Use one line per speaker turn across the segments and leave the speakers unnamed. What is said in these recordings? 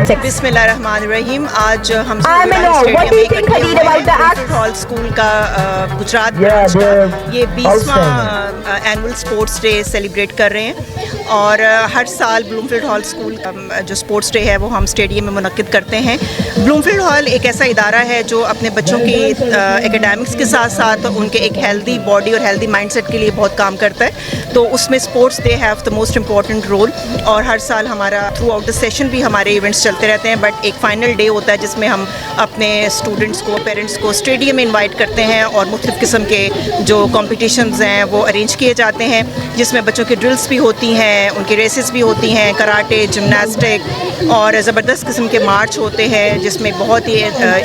6.
बिस्मिल्लाहिर्रहमानिर्रहीम। आज हम
what do you think, Khalid, about the act?
Hall school का गुजरात ब्रांच का ये 20वां एनुअल स्पोर्ट्स डे सेलिब्रेट कर रहे हैं और हर साल ब्लूमफील्ड हॉल स्कूल का जो स्पोर्ट्स डे है वो हम स्टेडियम में मुनक्किद करते हैं। ब्लूमफील्ड हॉल एक ऐसा इदारा है जो अपने बच्चों की एकेडमिक्स के साथ साथ उनके एक हेल्दी बॉडी और हेल्दी माइंडसेट के लिए बहुत काम करता है, तो उसमें sports they have the most important role. और हर साल हमारा थ्रू आउट द सेशन भी हमारे इवेंट्स चलते रहते हैं, बट एक फाइनल डे होता है जिसमें हम अपने स्टूडेंट्स को, पेरेंट्स को स्टेडियम में इन्वाइट करते हैं और मुख्तलिफ़ किस्म के जो कॉम्पिटिशन्स हैं वो अरेंज किए जाते हैं, जिसमें बच्चों की ड्रिल्स भी होती हैं, उनकी रेसेस भी होती हैं, कराटे, जिमनास्टिक और ज़बरदस्त किस्म के मार्च होते हैं, जिसमें बहुत ही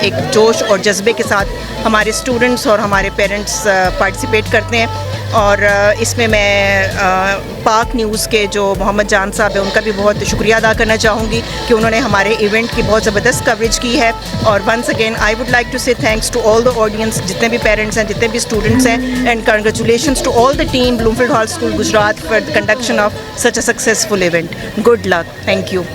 एक जोश और जज्बे के साथ हमारे स्टूडेंट्स और हमारे पेरेंट्स पार्टिसिपेट करते हैं। और इसमें मैं पाक न्यूज़ के जो मोहम्मद जान साहब हैं उनका भी बहुत शुक्रिया अदा करना चाहूँगी कि उन्होंने हमारे इवेंट की बहुत ज़बरदस्त कवरेज की है। और once again I would like to say thanks to all the audience, जितने भी पेरेंट्स हैं, जितने भी स्टूडेंट्स हैं, and congratulations to all the team Bloomfield Hall School Gujarat for the conduction of such a successful event. Good luck, thank you.